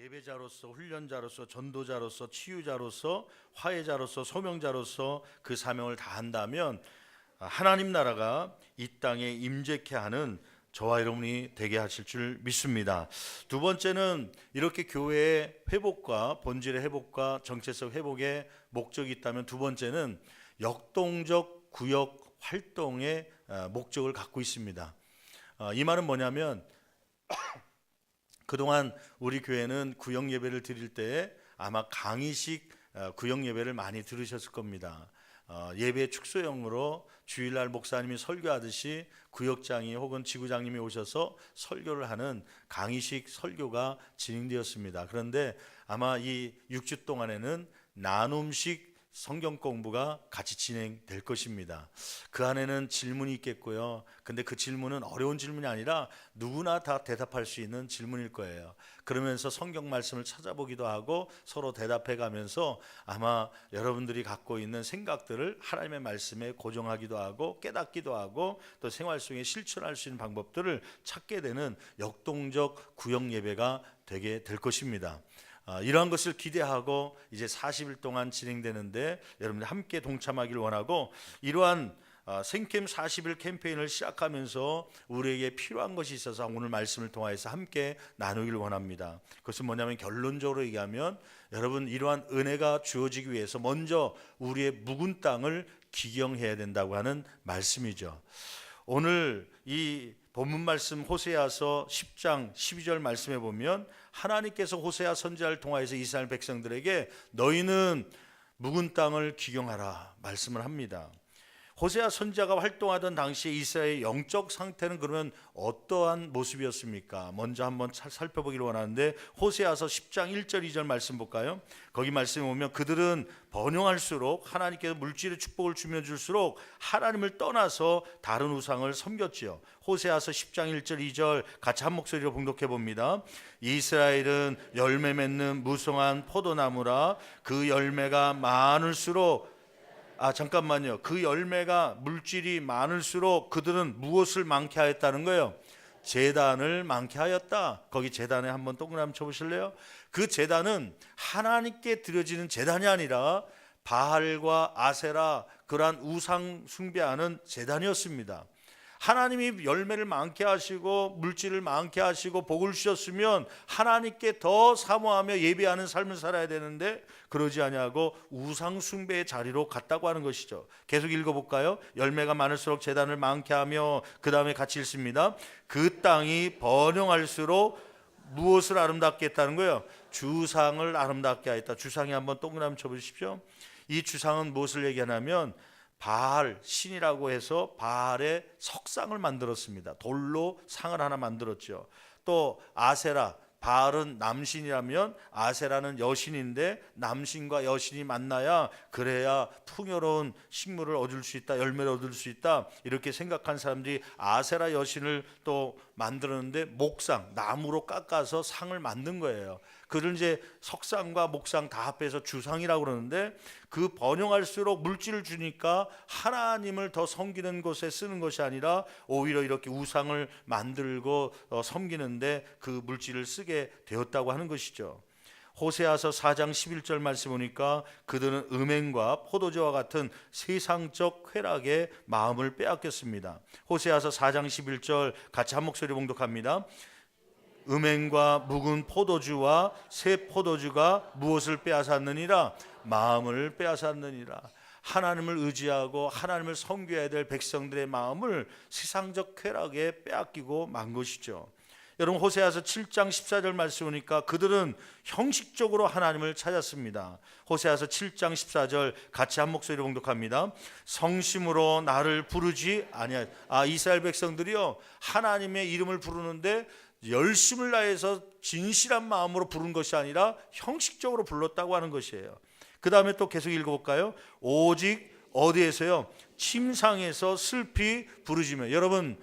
예배자로서, 훈련자로서, 전도자로서, 치유자로서, 화해자로서, 소명자로서 그 사명을 다한다면 하나님 나라가 이 땅에 임재케 하는 저와 여러분이 되게 하실 줄 믿습니다. 두 번째는 이렇게 교회의 회복과 본질의 회복과 정체성 회복의 목적이 있다면, 두 번째는 역동적 구역 활동의 목적을 갖고 있습니다. 이 말은 뭐냐면 그동안 우리 교회는 구역 예배를 드릴 때 아마 강의식 구역 예배를 많이 들으셨을 겁니다. 예배 축소형으로 주일날 목사님이 설교하듯이 구역장이 혹은 지구장님이 오셔서 설교를 하는 강의식 설교가 진행되었습니다. 그런데 아마 이 6주 동안에는 나눔식 성경 공부가 같이 진행될 것입니다. 그 안에는 질문이 있겠고요. 근데 그 질문은 어려운 질문이 아니라 누구나 다 대답할 수 있는 질문일 거예요. 그러면서 성경 말씀을 찾아보기도 하고 서로 대답해 가면서 아마 여러분들이 갖고 있는 생각들을 하나님의 말씀에 고정하기도 하고 깨닫기도 하고 또 생활 속에 실천할 수 있는 방법들을 찾게 되는 역동적 구역 예배가 되게 될 것입니다. 이러한 것을 기대하고 이제 40일 동안 진행되는데 여러분들 함께 동참하기를 원하고, 이러한 생캠 40일 캠페인을 시작하면서 우리에게 필요한 것이 있어서 오늘 말씀을 통해서 함께 나누기를 원합니다. 그것은 뭐냐면, 결론적으로 얘기하면 여러분, 이러한 은혜가 주어지기 위해서 먼저 우리의 묵은 땅을 기경해야 된다고 하는 말씀이죠. 오늘 이 본문 말씀 호세아서 10장 12절 말씀에 보면 하나님께서 호세아 선지자를 통하여서 이스라엘 백성들에게 너희는 묵은 땅을 기경하라 말씀을 합니다. 호세아 선지자가 활동하던 당시에 이스라엘의 영적 상태는 그러면 어떠한 모습이었습니까? 먼저 한번 살펴보기를 원하는데, 호세아서 10장 1절 2절 말씀 볼까요? 거기 말씀에 보면 그들은 번영할수록 하나님께서 물질의 축복을 주면 줄수록 하나님을 떠나서 다른 우상을 섬겼지요. 호세아서 10장 1절 2절 같이 한 목소리로 봉독해 봅니다. 이스라엘은 열매 맺는 무성한 포도나무라. 그 열매가 많을수록 잠깐만요. 그 열매가 물질이 많을수록 그들은 무엇을 많게 하였다는 거예요? 제단을 많게 하였다. 거기 제단에 한번 동그라미 쳐보실래요? 그 제단은 하나님께 드려지는 제단이 아니라 바알과 아세라, 그러한 우상 숭배하는 제단이었습니다. 하나님이 열매를 많게 하시고 물질을 많게 하시고 복을 주셨으면 하나님께 더 사모하며 예배하는 삶을 살아야 되는데 그러지 아니하고 우상 숭배의 자리로 갔다고 하는 것이죠. 계속 읽어볼까요? 열매가 많을수록 제단을 많게 하며, 그 다음에 같이 읽습니다. 그 땅이 번영할수록 무엇을 아름답게 했다는 거예요? 주상을 아름답게 하였다. 주상에 한번 동그라미 쳐보십시오. 이 주상은 무엇을 얘기하냐면 바알 신이라고 해서 바알의 석상을 만들었습니다. 돌로 상을 하나 만들었죠. 또 아세라, 바알은 남신이라면 아세라는 여신인데 남신과 여신이 만나야 그래야 풍요로운 식물을 얻을 수 있다, 열매를 얻을 수 있다, 이렇게 생각한 사람들이 아세라 여신을 또 만들었는데 목상, 나무로 깎아서 상을 만든 거예요. 그를 이제 석상과 목상 다 합해서 주상이라고 그러는데, 그 번영할수록 물질을 주니까 하나님을 더 섬기는 곳에 쓰는 것이 아니라 오히려 이렇게 우상을 만들고 섬기는데 그 물질을 쓰게 되었다고 하는 것이죠. 호세아서 4장 11절 말씀 보니까 그들은 음행과 포도주와 같은 세상적 쾌락에 마음을 빼앗겼습니다. 호세아서 4장 11절 같이 한 목소리 봉독합니다. 음행과 묵은 포도주와 새 포도주가 무엇을 빼앗았느니라? 마음을 빼앗았느니라. 하나님을 의지하고 하나님을 섬겨야 될 백성들의 마음을 세상적 쾌락에 빼앗기고 만 것이죠. 여러분, 호세아서 7장 14절 말씀 보니까 그들은 형식적으로 하나님을 찾았습니다. 호세아서 7장 14절 같이 한 목소리로 봉독합니다. 성심으로 나를 부르지 아니하. 이스라엘 백성들이요, 하나님의 이름을 부르는데 열심을 다해서 진실한 마음으로 부른 것이 아니라 형식적으로 불렀다고 하는 것이에요. 그 다음에 또 계속 읽어볼까요? 오직 어디에서요? 침상에서 슬피 부르짖으며. 여러분,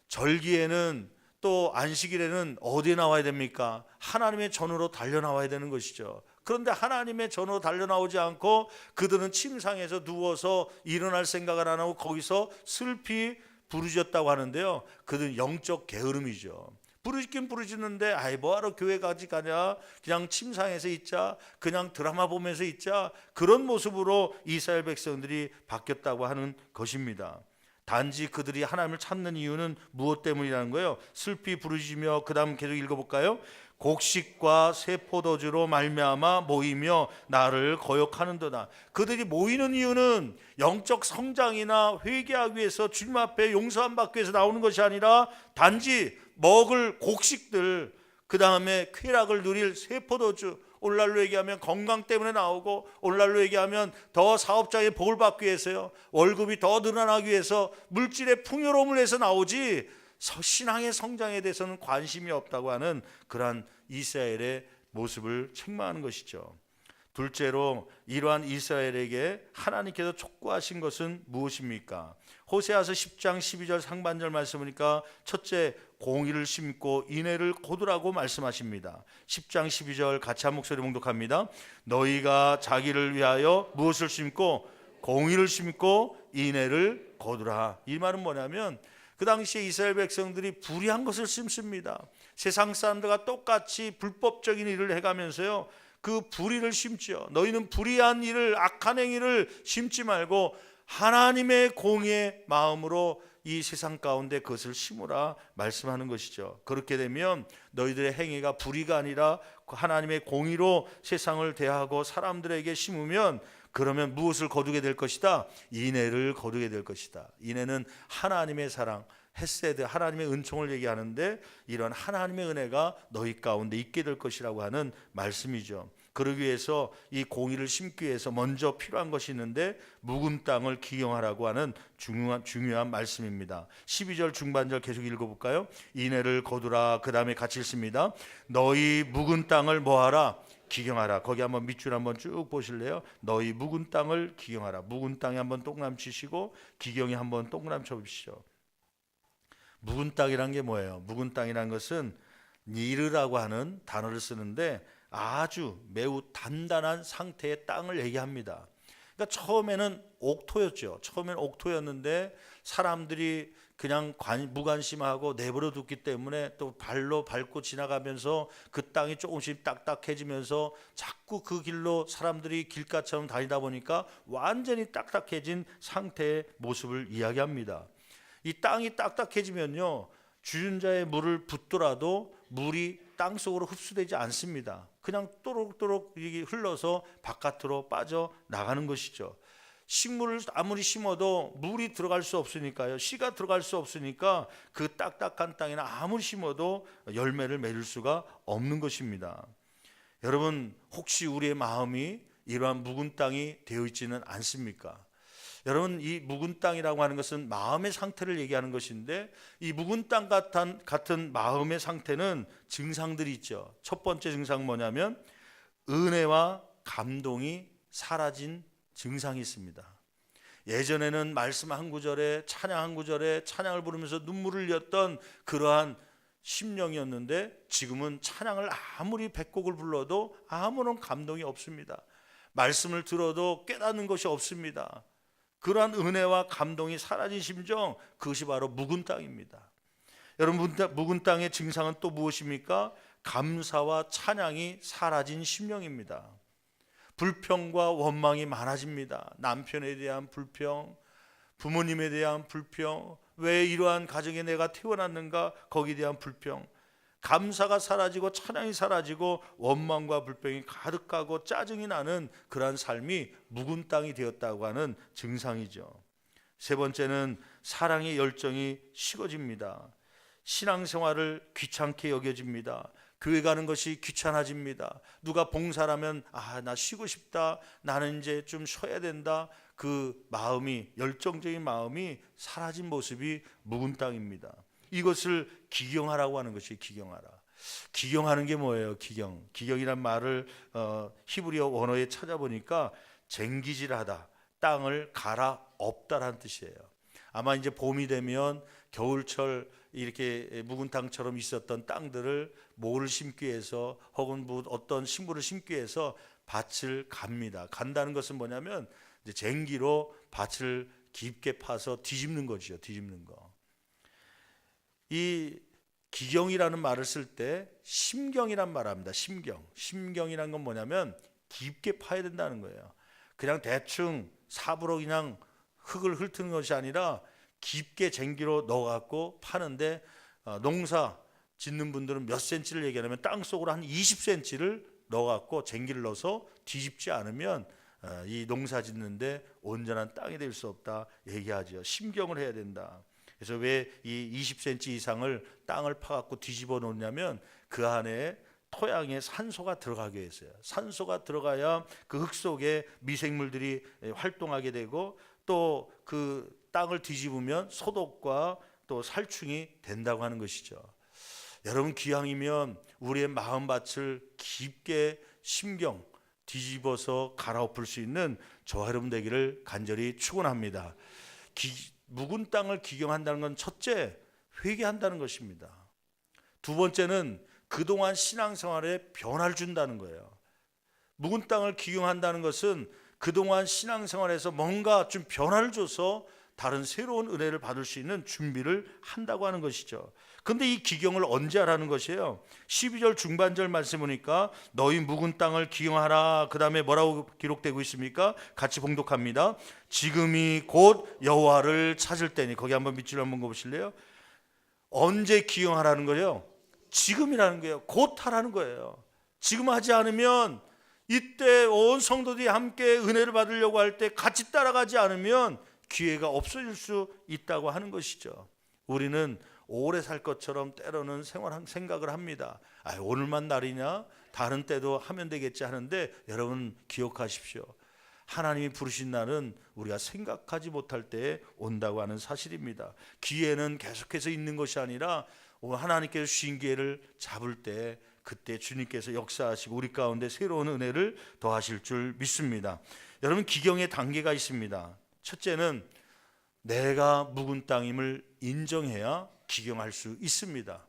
절기에는 또 안식일에는 어디에 나와야 됩니까? 하나님의 전으로 달려나와야 되는 것이죠. 그런데 하나님의 전으로 달려나오지 않고 그들은 침상에서 누워서 일어날 생각을 안 하고 거기서 슬피 부르짖었다고 하는데요, 그들은 영적 게으름이죠. 부르짖긴 부르짖는데 아이 뭐하러 교회까지 가냐, 그냥 침상에서 있자, 그냥 드라마 보면서 있자, 그런 모습으로 이스라엘 백성들이 바뀌었다고 하는 것입니다. 단지 그들이 하나님을 찾는 이유는 무엇 때문이라는 거예요? 슬피 부르짖으며, 그 다음 계속 읽어볼까요? 곡식과 새 포도주로 말미암아 모이며 나를 거역하는도다. 그들이 모이는 이유는 영적 성장이나 회개하기 위해서 주님 앞에 용서함 받기 위해서 나오는 것이 아니라 단지 먹을 곡식들, 그 다음에 쾌락을 누릴 새 포도주, 오늘날로 얘기하면 건강 때문에 나오고, 오늘날로 얘기하면 더 사업장에 복을 받기 위해서요, 월급이 더 늘어나기 위해서, 물질의 풍요로움을 위해서 나오지 신앙의 성장에 대해서는 관심이 없다고 하는 그러한 이스라엘의 모습을 책망하는 것이죠. 둘째로 이러한 이스라엘에게 하나님께서 촉구하신 것은 무엇입니까? 호세아서 10장 12절 상반절 말씀 보니까 첫째, 공의를 심고 인애를 거두라고 말씀하십니다. 10장 12절 같이 한 목소리 봉독합니다. 너희가 자기를 위하여 무엇을 심고? 공의를 심고 인애를 거두라. 이 말은 뭐냐면 그 당시에 이스라엘 백성들이 불의한 것을 심습니다. 세상 사람들과 똑같이 불법적인 일을 해가면서요, 그 불의를 심지요. 너희는 불의한 일을, 악한 행위를 심지 말고 하나님의 공의의 마음으로 이 세상 가운데 그것을 심으라 말씀하는 것이죠. 그렇게 되면 너희들의 행위가 불의가 아니라 하나님의 공의로 세상을 대하고 사람들에게 심으면, 그러면 무엇을 거두게 될 것이다? 인애를 거두게 될 것이다. 인애는 하나님의 사랑, 헤세드, 하나님의 은총을 얘기하는데, 이런 하나님의 은혜가 너희 가운데 있게 될 것이라고 하는 말씀이죠. 그러기 위해서 이 공의를 심기 위해서 먼저 필요한 것이 있는데, 묵은 땅을 기경하라고 하는 중요한 말씀입니다. 12절 중반절 계속 읽어볼까요? 인애를 거두라. 그 다음에 같이 읽습니다. 너희 묵은 땅을 뭐하라? 기경하라. 거기 한번 밑줄 한번 쭉 보실래요? 너희 묵은 땅을 기경하라. 묵은 땅에 한번 동그라미 치시고 기경에 한번 동그라미 쳐보시죠. 묵은 땅이란 게 뭐예요? 묵은 땅이란 것은 니르라고 하는 단어를 쓰는데 아주 매우 단단한 상태의 땅을 얘기합니다. 그러니까 처음에는 옥토였죠. 처음에는 옥토였는데 사람들이 그냥 무관심하고 내버려 뒀기 때문에 또 발로 밟고 지나가면서 그 땅이 조금씩 딱딱해지면서 자꾸 그 길로 사람들이 길가처럼 다니다 보니까 완전히 딱딱해진 상태의 모습을 이야기합니다. 이 땅이 딱딱해지면요, 주전자에 물을 붓더라도 물이 땅 속으로 흡수되지 않습니다. 그냥 또록또록 흘러서 바깥으로 빠져나가는 것이죠. 식물을 아무리 심어도 물이 들어갈 수 없으니까요, 씨가 들어갈 수 없으니까 그 딱딱한 땅에는 아무리 심어도 열매를 맺을 수가 없는 것입니다. 여러분, 혹시 우리의 마음이 이러한 묵은 땅이 되어 있지는 않습니까? 여러분, 이 묵은 땅이라고 하는 것은 마음의 상태를 얘기하는 것인데, 이 묵은 땅 같은 마음의 상태는 증상들이 있죠. 첫 번째 증상은 뭐냐면 은혜와 감동이 사라진 증상이 있습니다. 예전에는 말씀 한 구절에, 찬양 한 구절에 찬양을 부르면서 눈물을 흘렸던 그러한 심령이었는데, 지금은 찬양을 아무리 100곡을 불러도 아무런 감동이 없습니다. 말씀을 들어도 깨닫는 것이 없습니다. 그러한 은혜와 감동이 사라진 심정, 그것이 바로 묵은 땅입니다. 여러분, 묵은 땅의 증상은 또 무엇입니까? 감사와 찬양이 사라진 심령입니다. 불평과 원망이 많아집니다. 남편에 대한 불평, 부모님에 대한 불평, 왜 이러한 가정에 내가 태어났는가, 거기에 대한 불평. 감사가 사라지고 찬양이 사라지고 원망과 불평이 가득하고 짜증이 나는 그러한 삶이 묵은 땅이 되었다고 하는 증상이죠. 세 번째는 사랑의 열정이 식어집니다. 신앙생활을 귀찮게 여겨집니다. 교회 가는 것이 귀찮아집니다. 누가 봉사라면 나 쉬고 싶다, 나는 이제 좀 쉬어야 된다, 그 마음이, 열정적인 마음이 사라진 모습이 묵은 땅입니다. 이것을 기경하라고 하는 것이 기경하라. 기경하는 게 뭐예요? 기경이란 말을 히브리어 원어에 찾아보니까 쟁기질하다, 땅을 갈아엎다라는 뜻이에요. 아마 이제 봄이 되면 겨울철 이렇게 묵은 땅처럼 있었던 땅들을 모를 심기 위해서 혹은 어떤 식물을 심기 위해서 밭을 갑니다. 간다는 것은 뭐냐면 이제 쟁기로 밭을 깊게 파서 뒤집는 거죠. 뒤집는 거. 이 기경이라는 말을 쓸 때 심경이란 말을 합니다. 심경이란 건 뭐냐면 깊게 파야 된다는 거예요. 그냥 대충 삽으로 그냥 흙을 훑는 것이 아니라 깊게 쟁기로 넣어갖고 파는데, 농사 짓는 분들은 몇 센치를 얘기하냐면 땅속으로 한 20cm를 넣어갖고 쟁기를 넣어서 뒤집지 않으면 이 농사 짓는데 온전한 땅이 될 수 없다 얘기하죠. 심경을 해야 된다. 그래서 왜 이 20cm 이상을 땅을 파갖고 뒤집어 놓냐면 그 안에 토양에 산소가 들어가게 했어요. 산소가 들어가야 그 흙 속에 미생물들이 활동하게 되고, 또 그 땅을 뒤집으면 소독과 또 살충이 된다고 하는 것이죠. 여러분, 기왕이면 우리의 마음밭을 깊게 심경 뒤집어서 갈아엎을 수 있는 저와 여러분 되기를 간절히 축원합니다. 묵은 땅을 기경한다는 건 첫째, 회개한다는 것입니다. 두 번째는 그동안 신앙생활에 변화를 준다는 거예요. 묵은 땅을 기경한다는 것은 그동안 신앙생활에서 뭔가 좀 변화를 줘서 다른 새로운 은혜를 받을 수 있는 준비를 한다고 하는 것이죠. 그런데 이 기경을 언제 하라는 것이에요? 12절 중반절 말씀 보니까 너희 묵은 땅을 기경하라. 그 다음에 뭐라고 기록되고 있습니까? 같이 봉독합니다. 지금이 곧 여호와를 찾을 때니. 거기 한번 밑줄 한번 보실래요? 언제 기경하라는 거예요? 지금이라는 거예요. 곧 하라는 거예요. 지금 하지 않으면, 이때 온 성도들이 함께 은혜를 받으려고 할 때 같이 따라가지 않으면 기회가 없어질 수 있다고 하는 것이죠. 우리는 오래 살 것처럼 때로는 생각을 합니다. 오늘만 날이냐? 다른 때도 하면 되겠지 하는데, 여러분 기억하십시오. 하나님이 부르신 날은 우리가 생각하지 못할 때에 온다고 하는 사실입니다. 기회는 계속해서 있는 것이 아니라 하나님께서 주신 기회를 잡을 때, 그때 주님께서 역사하시고 우리 가운데 새로운 은혜를 더하실 줄 믿습니다. 여러분, 기경의 단계가 있습니다. 첫째는 내가 묵은 땅임을 인정해야 기경할 수 있습니다.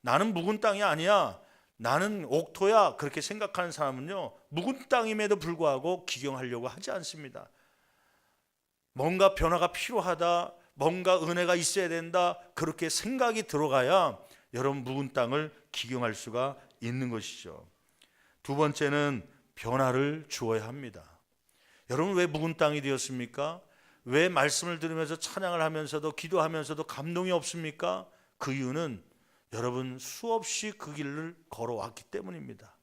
나는 묵은 땅이 아니야, 나는 옥토야, 그렇게 생각하는 사람은요, 묵은 땅임에도 불구하고 기경하려고 하지 않습니다. 뭔가 변화가 필요하다, 뭔가 은혜가 있어야 된다, 그렇게 생각이 들어가야 여러분 묵은 땅을 기경할 수가 있는 것이죠. 두 번째는 변화를 주어야 합니다. 여러분, 왜 묵은 땅이 되었습니까? 왜 말씀을 들으면서 찬양을 하면서도 기도하면서도 감동이 없습니까? 그 이유는 여러분 수없이 그 길을 걸어왔기 때문입니다.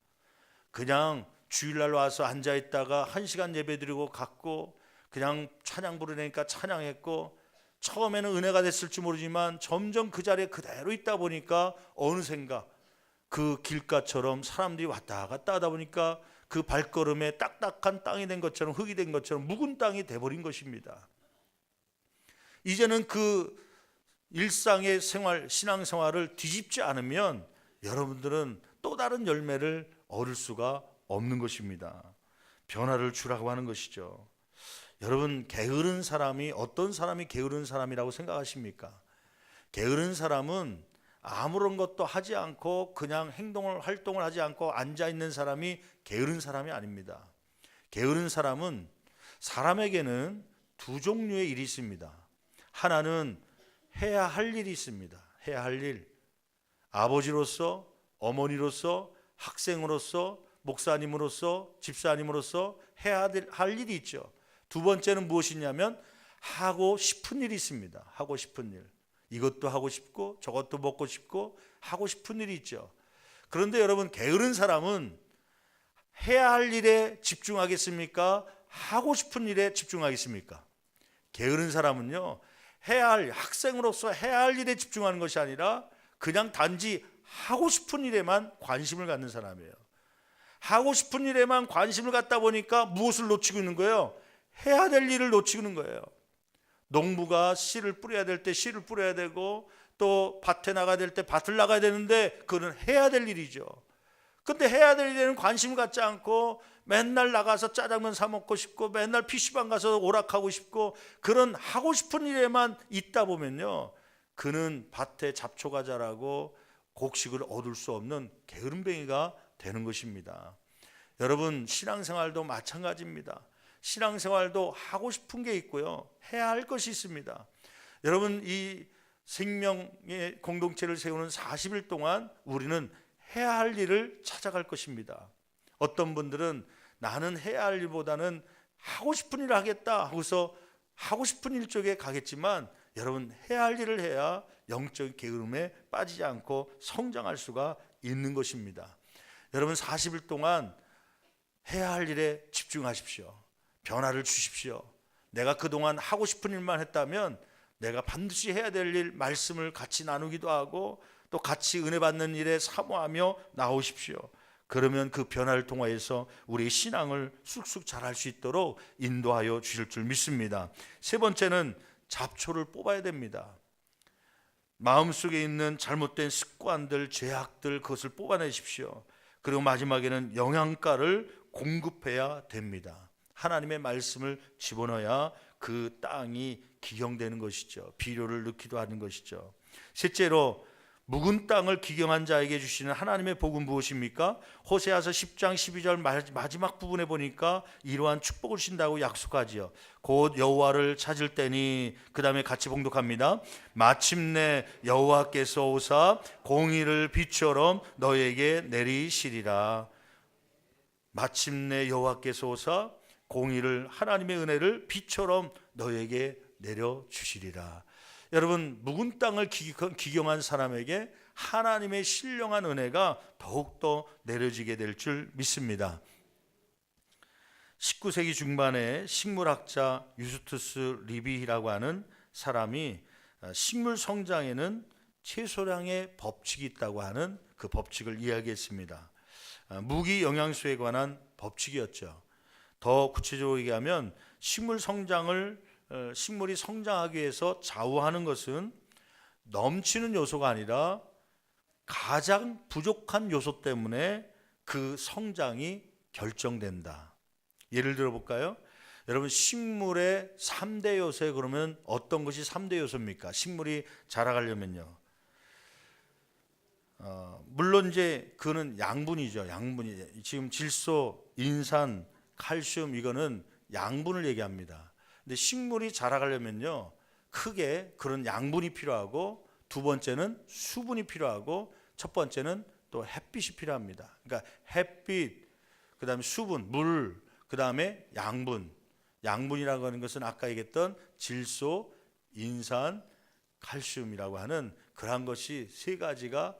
그냥 주일날 와서 앉아있다가 1시간 예배드리고 갔고, 그냥 찬양 부르니까 찬양했고, 처음에는 은혜가 됐을지 모르지만 점점 그 자리에 그대로 있다 보니까 어느샌가 그 길가처럼 사람들이 왔다 갔다 하다 보니까 그 발걸음에 딱딱한 땅이 된 것처럼, 흙이 된 것처럼 묵은 땅이 돼버린 것입니다. 이제는 그 일상의 생활, 신앙생활을 뒤집지 않으면 여러분들은 또 다른 열매를 얻을 수가 없는 것입니다. 변화를 주라고 하는 것이죠. 여러분, 게으른 사람이, 어떤 사람이 게으른 사람이라고 생각하십니까? 게으른 사람은 아무런 것도 하지 않고 그냥 활동을 하지 않고 앉아있는 사람이 게으른 사람이 아닙니다. 게으른 사람은, 사람에게는 두 종류의 일이 있습니다. 하나는 해야 할 일이 있습니다. 해야 할 일. 아버지로서, 어머니로서, 학생으로서, 목사님으로서, 집사님으로서 해야 할 일이 있죠. 두 번째는 무엇이냐면 하고 싶은 일이 있습니다. 하고 싶은 일. 이것도 하고 싶고 저것도 먹고 싶고 하고 싶은 일이 있죠. 그런데 여러분, 게으른 사람은 해야 할 일에 집중하겠습니까? 하고 싶은 일에 집중하겠습니까? 게으른 사람은요, 학생으로서 해야 할 일에 집중하는 것이 아니라 그냥 단지 하고 싶은 일에만 관심을 갖는 사람이에요. 하고 싶은 일에만 관심을 갖다 보니까 무엇을 놓치고 있는 거예요? 해야 될 일을 놓치고 있는 거예요. 농부가 씨를 뿌려야 될 때 씨를 뿌려야 되고, 또 밭에 나가야 될 때 밭을 나가야 되는데 그거는 해야 될 일이죠. 근데 해야 될 일에는 관심을 갖지 않고 맨날 나가서 짜장면 사 먹고 싶고 맨날 PC방 가서 오락하고 싶고 그런 하고 싶은 일에만 있다 보면요, 그는 밭에 잡초가 자라고 곡식을 얻을 수 없는 게으름뱅이가 되는 것입니다. 여러분, 신앙생활도 마찬가지입니다. 신앙생활도 하고 싶은 게 있고요, 해야 할 것이 있습니다. 여러분, 이 생명의 공동체를 세우는 40일 동안 우리는 해야 할 일을 찾아갈 것입니다. 어떤 분들은 나는 해야 할 일보다는 하고 싶은 일을 하겠다 하고서 하고 싶은 일 쪽에 가겠지만, 여러분, 해야 할 일을 해야 영적 게으름에 빠지지 않고 성장할 수가 있는 것입니다. 여러분, 40일 동안 해야 할 일에 집중하십시오. 변화를 주십시오. 내가 그동안 하고 싶은 일만 했다면 내가 반드시 해야 될 일, 말씀을 같이 나누기도 하고 또 같이 은혜 받는 일에 사모하며 나오십시오. 그러면 그 변화를 통하여서 우리의 신앙을 쑥쑥 자랄 수 있도록 인도하여 주실 줄 믿습니다. 세 번째는 잡초를 뽑아야 됩니다. 마음속에 있는 잘못된 습관들, 죄악들, 그것을 뽑아내십시오. 그리고 마지막에는 영양가를 공급해야 됩니다. 하나님의 말씀을 집어넣어야 그 땅이 기경되는 것이죠. 비료를 넣기도 하는 것이죠. 셋째로, 묵은 땅을 기경한 자에게 주시는 하나님의 복은 무엇입니까? 호세아서 10장 12절 마지막 부분에 보니까 이러한 축복을 주신다고 약속하지요. 곧 여호와를 찾을 때니, 그 다음에 같이 봉독합니다. 마침내 여호와께서 오사 공의를 빛처럼 너에게 내리시리라. 마침내 여호와께서 오사 공의를, 하나님의 은혜를 빛처럼 너에게 내려주시리라. 여러분, 묵은 땅을 기경한 사람에게 하나님의 신령한 은혜가 더욱더 내려지게 될 줄 믿습니다. 19세기 중반에 식물학자 유스투스 리비히라고 하는 사람이 식물 성장에는 최소량의 법칙이 있다고 하는 그 법칙을 이야기했습니다. 무기 영양소에 관한 법칙이었죠. 더 구체적으로 얘기하면 식물이 성장하기 위해서 좌우하는 것은 넘치는 요소가 아니라 가장 부족한 요소 때문에 그 성장이 결정된다. 예를 들어 볼까요? 여러분, 식물의 3대 요소에 그러면 어떤 것이 3대 요소입니까? 식물이 자라가려면요. 물론 이제 그거는 양분이죠. 양분이 지금 질소, 인산, 칼슘, 이거는 양분을 얘기합니다. 근데 식물이 자라가려면요, 크게 그런 양분이 필요하고, 두 번째는 수분이 필요하고, 첫 번째는 또 햇빛이 필요합니다. 그러니까 햇빛, 그 다음에 수분, 물, 그 다음에 양분. 양분이라고 하는 것은 아까 얘기했던 질소, 인산, 칼슘이라고 하는 그러한 것이 세 가지가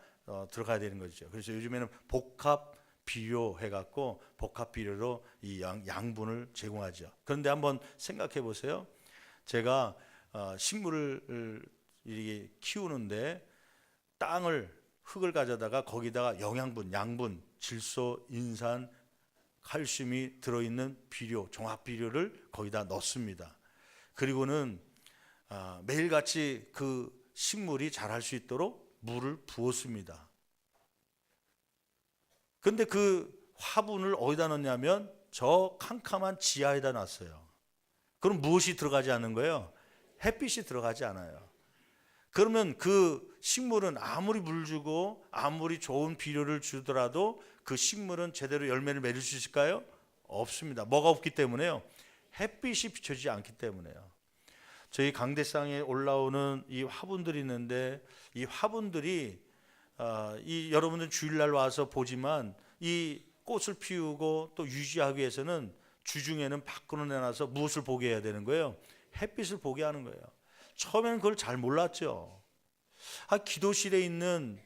들어가야 되는 거죠. 그래서 요즘에는 복합 비료 해갖고 복합 비료로 이 양분을 제공하죠. 그런데 한번 생각해 보세요. 제가 식물을 이렇게 키우는데 흙을 가져다가 거기다가 영양분, 양분, 질소, 인산, 칼슘이 들어있는 비료, 종합 비료를 거기다 넣습니다. 그리고는 매일같이 그 식물이 자랄 수 있도록 물을 부었습니다. 근데 그 화분을 어디다 넣냐면 저 캄캄한 지하에다 놨어요. 그럼 무엇이 들어가지 않는 거예요? 햇빛이 들어가지 않아요. 그러면 그 식물은 아무리 물 주고 아무리 좋은 비료를 주더라도 그 식물은 제대로 열매를 맺을 수 있을까요? 없습니다. 뭐가 없기 때문에요? 햇빛이 비춰지지 않기 때문에요. 저희 강대상에 올라오는 이 화분들이 있는데, 이 화분들이 여러분들 주일날 와서 보지만 이 꽃을 피우고 또 유지하기 위해서는 주중에는 밖으로 내놔서 무엇을 보게 해야 되는 거예요? 햇빛을 보게 하는 거예요. 처음에는 그걸 잘 몰랐죠.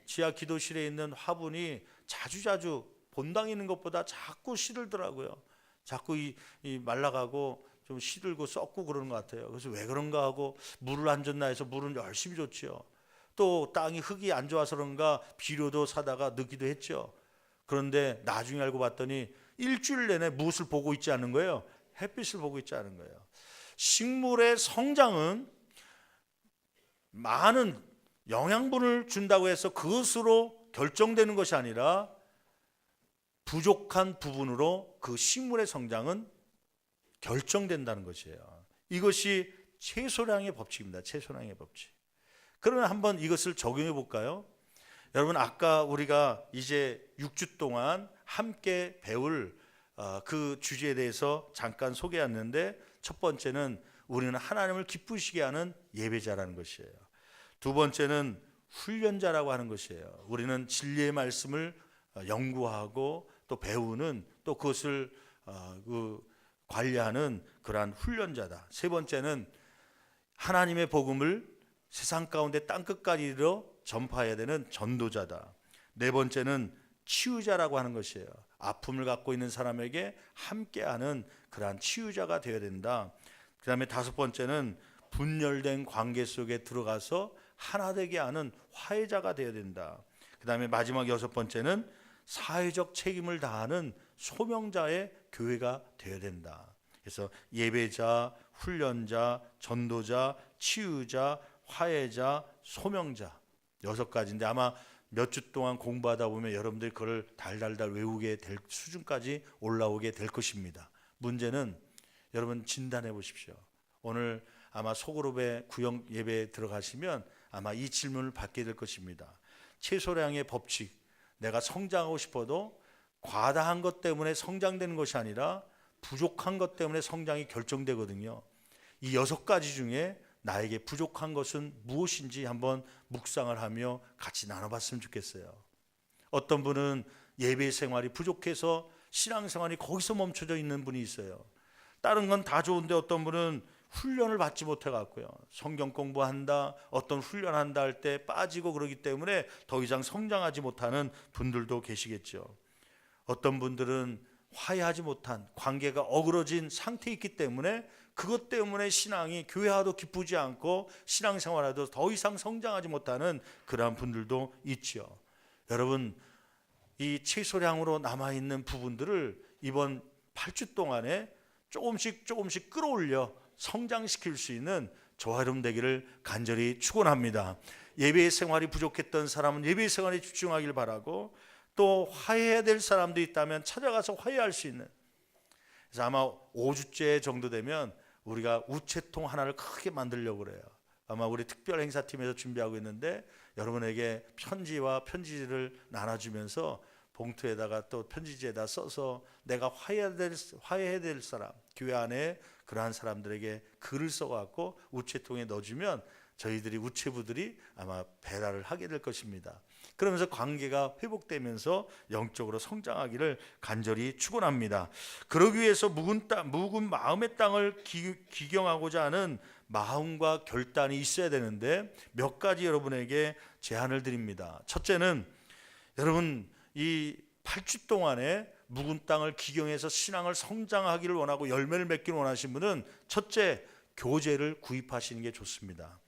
지하 기도실에 있는 화분이 자주자주 본당에 있는 것보다 자꾸 시들더라고요. 자꾸 이 말라가고 좀 시들고 썩고 그러는 것 같아요. 그래서 왜 그런가 하고 물을 안 줬나 해서 물은 열심히 줬죠. 또 땅이 흙이 안 좋아서 그런가 비료도 사다가 넣기도 했죠. 그런데 나중에 알고 봤더니 일주일 내내 무엇을 보고 있지 않은 거예요? 햇빛을 보고 있지 않은 거예요. 식물의 성장은 많은 영양분을 준다고 해서 그것으로 결정되는 것이 아니라 부족한 부분으로 그 식물의 성장은 결정된다는 것이에요. 이것이 최소량의 법칙입니다. 최소량의 법칙. 그러면 한번 이것을 적용해 볼까요? 여러분, 아까 우리가 이제 6주 동안 함께 배울 그 주제에 대해서 잠깐 소개했는데, 첫 번째는 우리는 하나님을 기쁘시게 하는 예배자라는 것이에요. 두 번째는 훈련자라고 하는 것이에요. 우리는 진리의 말씀을 연구하고 또 배우는, 또 그것을 관리하는 그러한 훈련자다. 세 번째는 하나님의 복음을 세상 가운데 땅끝까지 이르러 전파해야 되는 전도자다. 네 번째는 치유자라고 하는 것이에요. 아픔을 갖고 있는 사람에게 함께하는 그러한 치유자가 되어야 된다. 그 다음에 다섯 번째는 분열된 관계 속에 들어가서 하나 되게 하는 화해자가 되어야 된다. 그 다음에 마지막 여섯 번째는 사회적 책임을 다하는 소명자의 교회가 되어야 된다. 그래서 예배자, 훈련자, 전도자, 치유자, 화해자, 소명자, 여섯 가지인데 아마 몇 주 동안 공부하다 보면 여러분들이 그걸 달달달 외우게 될 수준까지 올라오게 될 것입니다. 문제는 여러분 진단해 보십시오. 오늘 아마 소그룹의 구역 예배에 들어가시면 아마 이 질문을 받게 될 것입니다. 최소량의 법칙, 내가 성장하고 싶어도 과다한 것 때문에 성장되는 것이 아니라 부족한 것 때문에 성장이 결정되거든요. 이 여섯 가지 중에 나에게 부족한 것은 무엇인지 한번 묵상을 하며 같이 나눠봤으면 좋겠어요. 어떤 분은 예배 생활이 부족해서 신앙생활이 거기서 멈춰져 있는 분이 있어요. 다른 건 다 좋은데 어떤 분은 훈련을 받지 못해 갖고요, 성경 공부한다, 어떤 훈련한다 할 때 빠지고 그러기 때문에 더 이상 성장하지 못하는 분들도 계시겠죠. 어떤 분들은 화해하지 못한 관계가 어그러진 상태에 있기 때문에 그것 때문에 신앙이 교회와도 기쁘지 않고 신앙생활에도 더 이상 성장하지 못하는 그러한 분들도 있죠. 여러분, 이 최소량으로 남아있는 부분들을 이번 8주 동안에 조금씩 끌어올려 성장시킬 수 있는 저와 여러분 되기를 간절히 축원합니다. 예배 생활이 부족했던 사람은 예배 생활에 집중하길 바라고, 또 화해해야 될 사람도 있다면 찾아가서 화해할 수 있는, 그래서 아마 5주째 정도 되면 우리가 우체통 하나를 크게 만들려고 그래요. 아마 우리 특별 행사팀에서 준비하고 있는데 여러분에게 편지와 편지를 나눠주면서 봉투에다가 또 편지지에다 써서 내가 화해해야 될 사람, 교회 안에 그러한 사람들에게 글을 써갖고 우체통에 넣어주면 저희들이 우체부들이 아마 배달을 하게 될 것입니다. 그러면서 관계가 회복되면서 영적으로 성장하기를 간절히 축원합니다. 그러기 위해서 묵은 마음의 땅을 기경하고자 하는 마음과 결단이 있어야 되는데 몇 가지 여러분에게 제안을 드립니다. 첫째는 여러분 이 8주 동안에 묵은 땅을 기경해서 신앙을 성장하기를 원하고 열매를 맺기를 원하시는 분은 첫째, 교재를 구입하시는 게 좋습니다.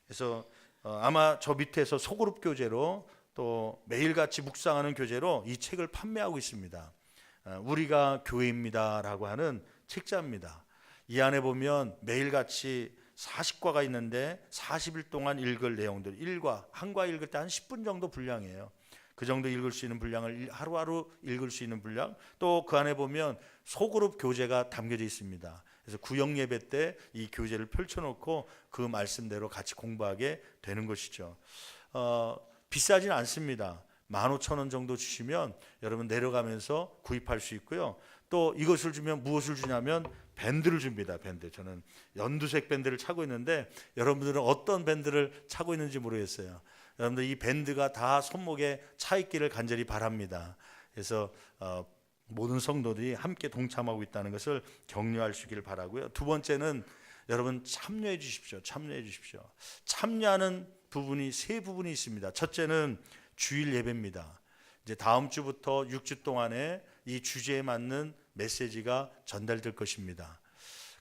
그래서 아마 저 밑에서 소그룹 교재로 또 매일같이 묵상하는 교재로 이 책을 판매하고 있습니다. 우리가 교회입니다 라고 하는 책자입니다. 이 안에 보면 매일같이 40과가 있는데 40일 동안 읽을 내용들, 한 과 읽을 때 한 10분 정도 분량이에요. 그 정도 읽을 수 있는 분량을 하루하루 읽을 수 있는 분량, 또 그 안에 보면 소그룹 교재가 담겨져 있습니다. 그래서 구역 예배 때 이 교재를 펼쳐놓고 그 말씀대로 같이 공부하게 되는 것이죠. 비싸진 않습니다. 15,000원 정도 주시면 여러분 내려가면서 구입할 수 있고요. 또 이것을 주면 무엇을 주냐면 밴드를 줍니다. 밴드. 저는 연두색 밴드를 차고 있는데 여러분들은 어떤 밴드를 차고 있는지 모르겠어요. 여러분들 이 밴드가 다 손목에 차 있기를 간절히 바랍니다. 그래서 모든 성도들이 함께 동참하고 있다는 것을 격려할 수 있기를 바라고요. 두 번째는 여러분 참여해 주십시오. 참여해 주십시오. 참여하는 부분이 세 부분이 있습니다. 첫째는 주일 예배입니다. 이제 다음 주부터 6주 동안에 이 주제에 맞는 메시지가 전달될 것입니다.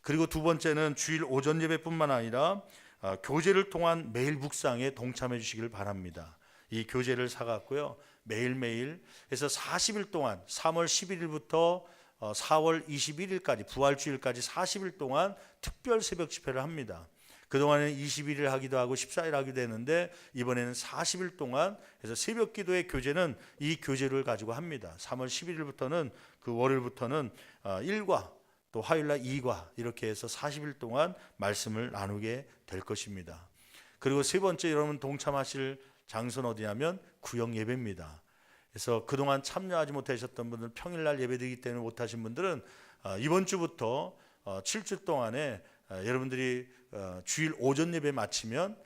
그리고 두 번째는 주일 오전 예배뿐만 아니라 교재를 통한 매일 묵상에 동참해 주시길 바랍니다. 이 교재를 사갖고요, 매일매일 해서 40일 동안 3월 11일부터 4월 21일까지 부활주일까지 40일 동안 특별 새벽 집회를 합니다. 그동안에는 21일 하기도 하고 14일 하기도 했는데 이번에는 40일 동안 해서 새벽 기도의 교재는 이 교재를 가지고 합니다. 3월 11일부터는 그 월요일부터는 1과 또 화요일날 2과 이렇게 해서 40일 동안 말씀을 나누게 될 것입니다. 그리고 세 번째 여러분 동참하실 장소는 어디냐면 구역 예배입니다. 그래서 그동안 참여하지 못하셨던 분들, 평일날 예배드리기 때문에 못하신 분들은 이번 주부터 7주 동안에 여러분들이 주일 오전 예배 마치면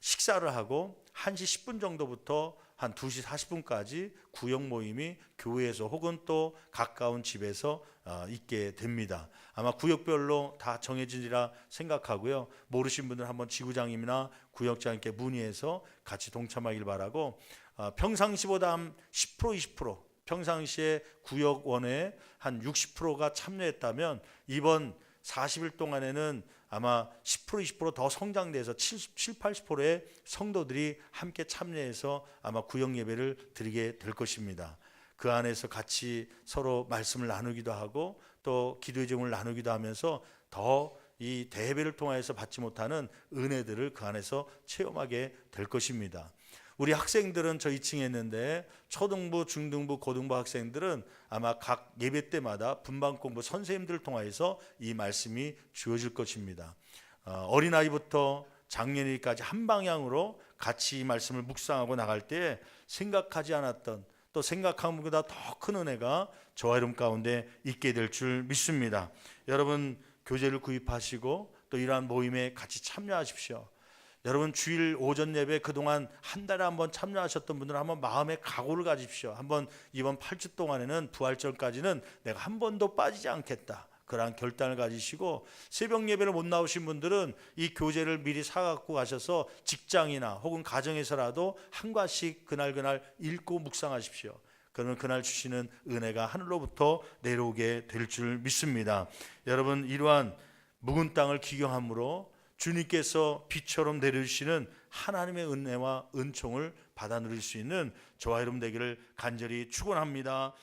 식사를 하고 1시 10분 정도부터 한 2시 40분까지 구역 모임이 교회에서 혹은 또 가까운 집에서 있게 됩니다. 아마 구역별로 다 정해지리라 생각하고요. 모르신 분들 한번 지구장님이나 구역장님께 문의해서 같이 동참하길 바라고, 평상시보다 한 10% 20%, 평상시에 구역원에 한 60%가 참여했다면 이번 40일 동안에는 아마 10% 20%더 성장돼서 70, 80%의 성도들이 함께 참여해서 아마 구역 예배를 드리게 될 것입니다. 그 안에서 같이 서로 말씀을 나누기도 하고 또 기도의 제목을 나누기도 하면서 더 이 대예배를 통해서 받지 못하는 은혜들을 그 안에서 체험하게 될 것입니다. 우리 학생들은 저 2층에 있는데 초등부, 중등부, 고등부 학생들은 아마 각 예배 때마다 분반 공부 선생님들을 통해서 이 말씀이 주어질 것입니다. 어린아이부터 장년일까지 한 방향으로 같이 이 말씀을 묵상하고 나갈 때 생각하지 않았던, 또 생각한 것보다 더 큰 은혜가 저와 여러분 가운데 있게 될 줄 믿습니다. 여러분 교재를 구입하시고 또 이러한 모임에 같이 참여하십시오. 여러분 주일 오전 예배 그동안 한 달에 한번 참여하셨던 분들은 한번 마음의 각오를 가지십시오. 한번 이번 8주 동안에는 부활절까지는 내가 한 번도 빠지지 않겠다, 그러한 결단을 가지시고, 새벽 예배를 못 나오신 분들은 이 교재를 미리 사갖고 가셔서 직장이나 혹은 가정에서라도 한 과씩 그날 읽고 묵상하십시오. 그러면 그날 주시는 은혜가 하늘로부터 내려오게 될 줄 믿습니다. 여러분 이러한 묵은 땅을 기경함으로 주님께서 비처럼 내려주시는 하나님의 은혜와 은총을 받아 누릴 수 있는 저와 여러분 되기를 간절히 축원합니다.